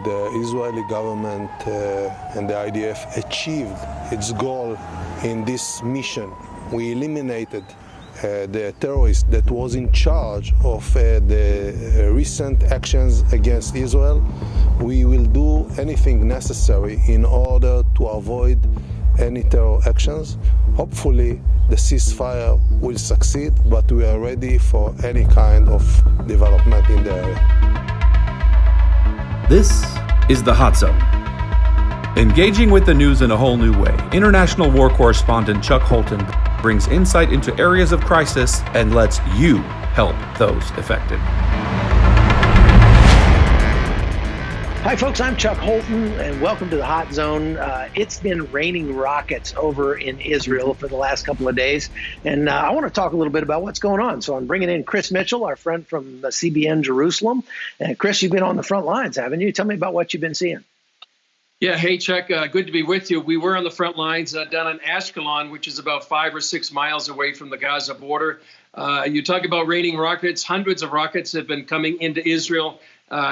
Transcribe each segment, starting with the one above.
The Israeli government and the IDF achieved its goal in this mission. We eliminated the terrorist that was in charge of the recent actions against Israel. We will do anything necessary in order to avoid any terror actions. Hopefully the ceasefire will succeed, but we are ready for any kind of development in the area. This is the Hot Zone. Engaging with the news in a whole new way, international war correspondent Chuck Holton brings insight into areas of crisis and lets you help those affected. Hi, folks. I'm Chuck Holton, and welcome to the Hot Zone. It's been raining rockets over in Israel for the last couple of days, and I want to talk a little bit about what's going on. So I'm bringing in Chris Mitchell, our friend from CBN Jerusalem. And Chris, you've been on the front lines, haven't you? Tell me about what you've been seeing. Yeah, hey, Chuck, good to be with you. We were on the front lines down in Ashkelon, which is about 5 or 6 miles away from the Gaza border. You talk about raining rockets. Hundreds of rockets have been coming into Israel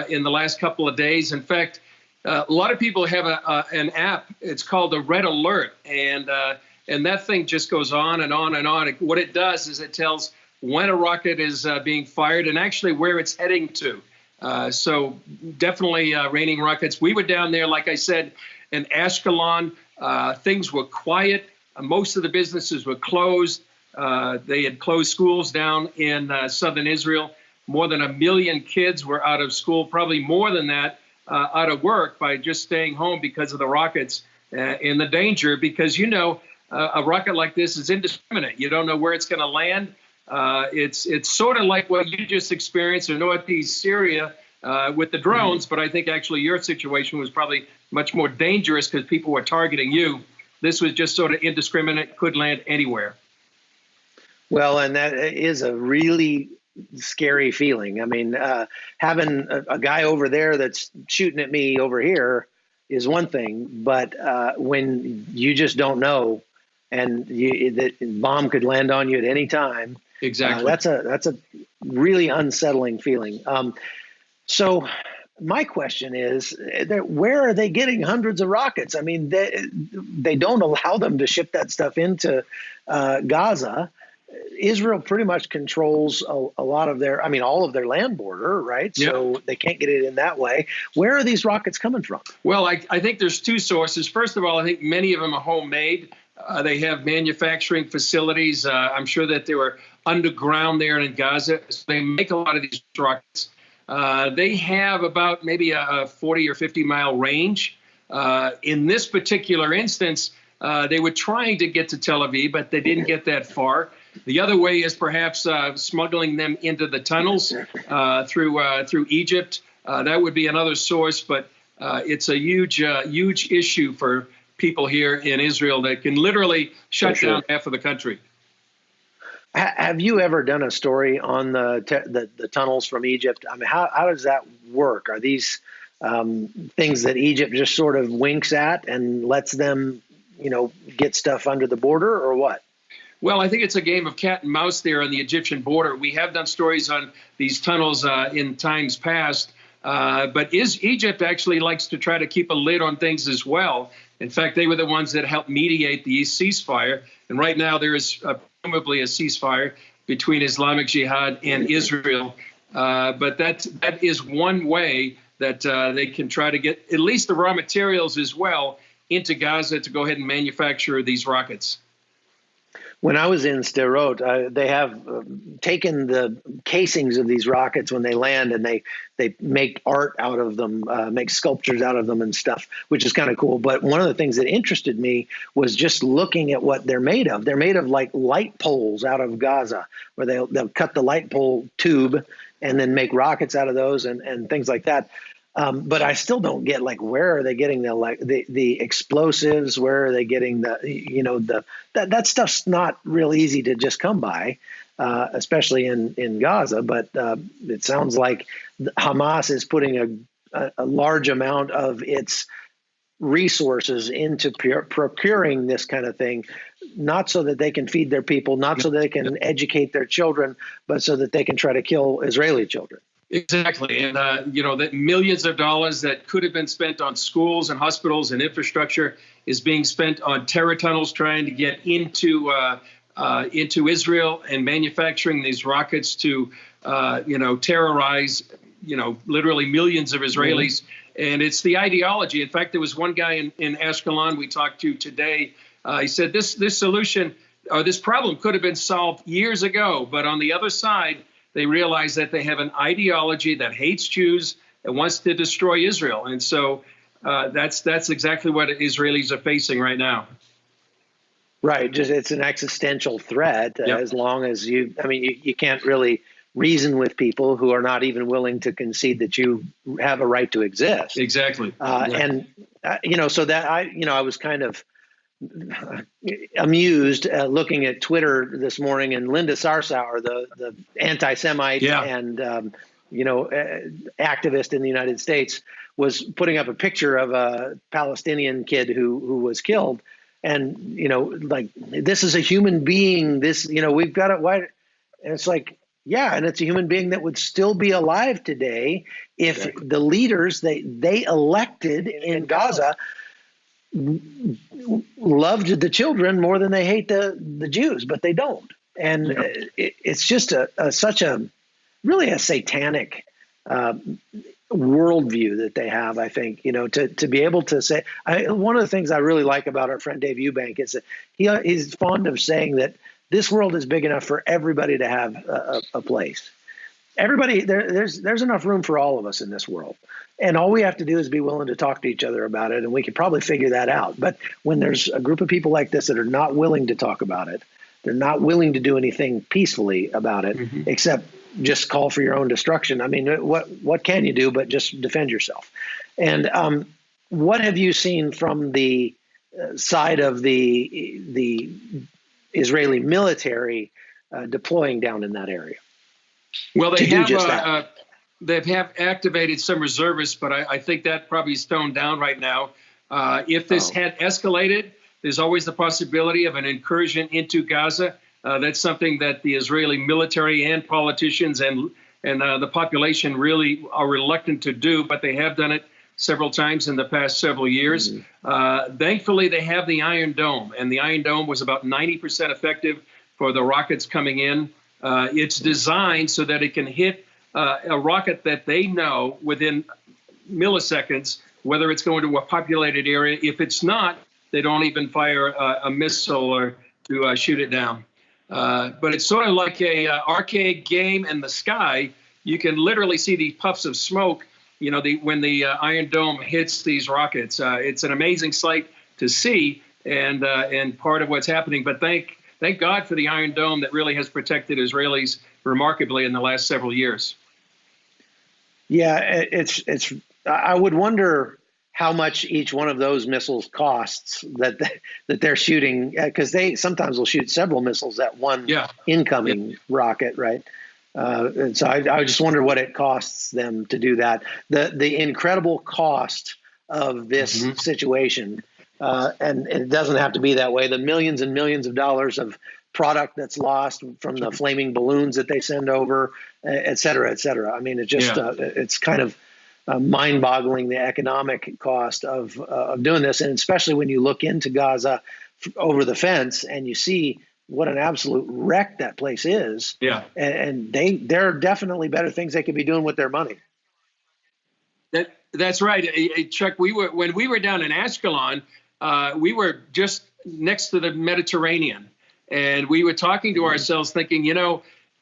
in the last couple of days. In fact, a lot of people have an app. It's called the Red Alert, and that thing just goes on and on and on. What it does is it tells when a rocket is being fired and actually where it's heading to. So definitely raining rockets. We were down there, like I said, in Ashkelon. Things were quiet. Most of the businesses were closed. They had closed schools down in southern Israel. More than 1 million kids were out of school, probably more than that, out of work by just staying home because of the rockets and the danger. Because, you know, a rocket like this is indiscriminate. You don't know where it's going to land. It's sort of like what you just experienced in northeast Syria with the drones, but I think actually your situation was probably much more dangerous because people were targeting you. This was just sort of indiscriminate, could land anywhere. Well, and that is a really scary feeling. I mean, having a guy over there that's shooting at me over here is one thing, but when you just don't know, and that bomb could land on you at any time. Exactly. That's a really unsettling feeling. So my question is, where are they getting hundreds of rockets? I mean, they don't allow them to ship that stuff into Gaza. Israel pretty much controls a lot of their, all of their land border, right? Yep. So they can't get it in that way. Where are these rockets coming from? Well, I think there's two sources. First of all, I think many of them are homemade. They have manufacturing facilities. I'm sure that they were underground there in Gaza. So they make a lot of these rockets. They have about maybe a 40 or 50 mile range. In this particular instance, they were trying to get to Tel Aviv, but they didn't get that far. The other way is perhaps smuggling them into the tunnels through Egypt. That would be another source, but it's a huge issue for people here in Israel that can literally shut down half of the country. Have you ever done a story on the tunnels from Egypt? I mean, how does that work? Are these things that Egypt just sort of winks at and lets them, get stuff under the border, or what? Well, I think it's a game of cat and mouse there on the Egyptian border. We have done stories on these tunnels in times past, but Egypt actually likes to try to keep a lid on things as well. In fact, they were the ones that helped mediate the ceasefire. And right now there is presumably a ceasefire between Islamic Jihad and Israel. But that is one way that they can try to get at least the raw materials as well into Gaza to go ahead and manufacture these rockets. When I was in Sderot, they have taken the casings of these rockets when they land, and they make art out of them, make sculptures out of them and stuff, which is kind of cool. But one of the things that interested me was just looking at what they're made of. They're made of like light poles out of Gaza, where they'll cut the light pole tube and then make rockets out of those and things like that. But I still don't get, like, where are they getting the explosives? Where are they getting that stuff's not real easy to just come by, especially in Gaza. But it sounds like Hamas is putting a large amount of its resources into procuring this kind of thing, not so that they can feed their people, not so that they can educate their children, but so that they can try to kill Israeli children. Exactly. And, that millions of dollars that could have been spent on schools and hospitals and infrastructure is being spent on terror tunnels trying to get into Israel and manufacturing these rockets to, terrorize, literally millions of Israelis. And it's the ideology. In fact, there was one guy in Ashkelon we talked to today. He said this solution or this problem could have been solved years ago. But on the other side, they realize that they have an ideology that hates Jews and wants to destroy Israel. And so that's exactly what Israelis are facing right now. Right. Just it's an existential threat. Yep. As long as you can't really reason with people who are not even willing to concede that you have a right to exist. Exactly. And so that I was kind of amused looking at Twitter this morning, and Linda Sarsour, the anti-Semite and activist in the United States, was putting up a picture of a Palestinian kid who was killed, and like, this is a human being. This we've got it. Why? And it's like, yeah, and it's a human being that would still be alive today if the leaders they elected in Gaza loved the children more than they hate the Jews, but they don't. And it's just such a satanic worldview that they have. I think to be able to say, one of the things I really like about our friend Dave Eubank is that he's fond of saying that this world is big enough for everybody to have a place. Everybody there's enough room for all of us in this world. And all we have to do is be willing to talk to each other about it, and we could probably figure that out. But when there's a group of people like this that are not willing to talk about it, they're not willing to do anything peacefully about it, except just call for your own destruction. I mean, what can you do but just defend yourself? And what have you seen from the side of the Israeli military deploying down in that area? Well, they have activated some reservists, but I think that probably is toned down right now. If this had escalated, there's always the possibility of an incursion into Gaza. That's something that the Israeli military and politicians and the population really are reluctant to do, but they have done it several times in the past several years. Thankfully, they have the Iron Dome, and the Iron Dome was about 90% effective for the rockets coming in. It's designed so that it can hit a rocket that they know within milliseconds whether it's going to a populated area. If it's not, they don't even fire a missile or to shoot it down. But it's sort of like a arcade game in the sky. You can literally see the puffs of smoke, when the Iron Dome hits these rockets. It's an amazing sight to see, and part of what's happening. But thank God for the Iron Dome that really has protected Israelis remarkably in the last several years. Yeah, it's. I would wonder how much each one of those missiles costs that they're shooting, because they sometimes will shoot several missiles at one incoming rocket, right? And so I just wonder what it costs them to do that. The incredible cost of this situation, and it doesn't have to be that way. The millions and millions of dollars of product that's lost from the flaming balloons that they send over, et cetera, et cetera. I mean, it just it's kind of mind-boggling, the economic cost of doing this, and especially when you look into Gaza over the fence and you see what an absolute wreck that place is. Yeah, and there are definitely better things they could be doing with their money. That's right, Chuck. When we were down in Ashkelon, we were just next to the Mediterranean. And we were talking to ourselves thinking,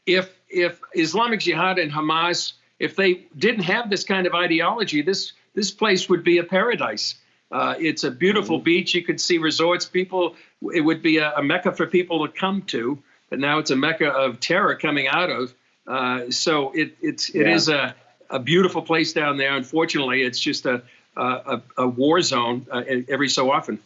if Islamic Jihad and Hamas, if they didn't have this kind of ideology, this place would be a paradise. It's a beautiful beach. You could see resorts. It would be a mecca for people to come to. But now it's a mecca of terror coming out of. So it is a beautiful place down there. Unfortunately, it's just a war zone every so often.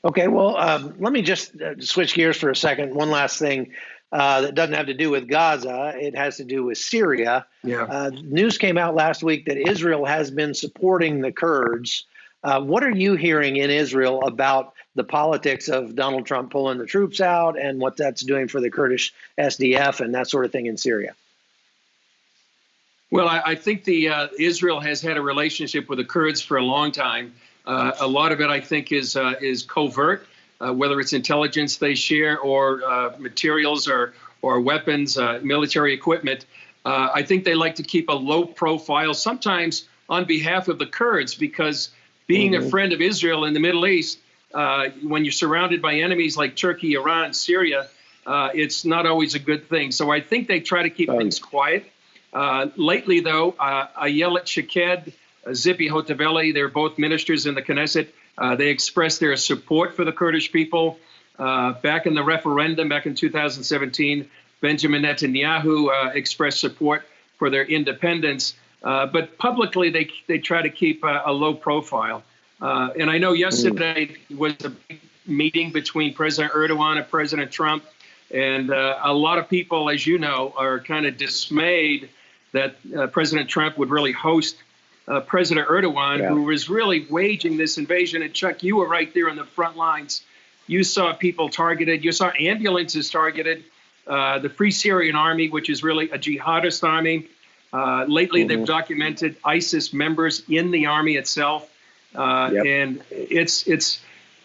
Okay, well, let me just switch gears for a second. One last thing that doesn't have to do with Gaza. It has to do with Syria. Yeah. News came out last week that Israel has been supporting the Kurds. What are you hearing in Israel about the politics of Donald Trump pulling the troops out and what that's doing for the Kurdish SDF and that sort of thing in Syria? Well, I think Israel has had a relationship with the Kurds for a long time. A lot of it, I think, is covert, whether it's intelligence they share or materials or weapons, military equipment. I think they like to keep a low profile, sometimes on behalf of the Kurds, because being a friend of Israel in the Middle East, when you're surrounded by enemies like Turkey, Iran, Syria, it's not always a good thing. So I think they try to keep things quiet. Lately, though, Ayelet Shaked, Zippy Hotovely, they're both ministers in the Knesset. They expressed their support for the Kurdish people. Back in the referendum, back in 2017, Benjamin Netanyahu expressed support for their independence. But publicly, they try to keep a low profile. And I know yesterday was a big meeting between President Erdogan and President Trump. And a lot of people, as you know, are kind of dismayed that President Trump would really host President Erdogan, who was really waging this invasion. And Chuck, you were right there on the front lines. You saw people targeted. You saw ambulances targeted. The Free Syrian Army, which is really a jihadist army. Lately, they've documented ISIS members in the army itself. And it's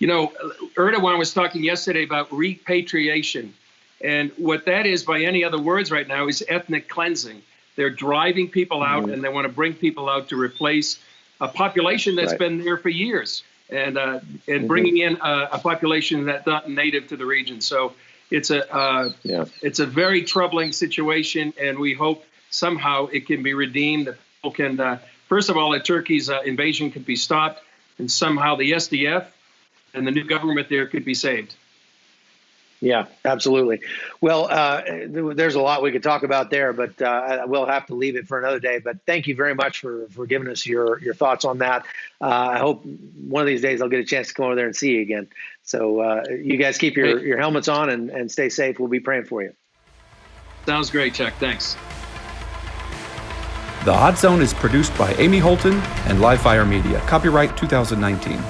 Erdogan was talking yesterday about repatriation. And what that is, by any other words right now, is ethnic cleansing. They're driving people out, and they want to bring people out to replace a population that's been there for years, and bringing in a population that's not native to the region. So it's a very troubling situation, and we hope somehow it can be redeemed. That people can, first of all, that Turkey's invasion could be stopped, and somehow the SDF and the new government there could be saved. Yeah, absolutely. Well, there's a lot we could talk about there, but we'll have to leave it for another day. But thank you very much for giving us your thoughts on that. I hope one of these days I'll get a chance to come over there and see you again. So you guys keep your helmets on and stay safe. We'll be praying for you. Sounds great, Chuck. Thanks. The Hot Zone is produced by Amy Holton and Livefire Media. Copyright 2019.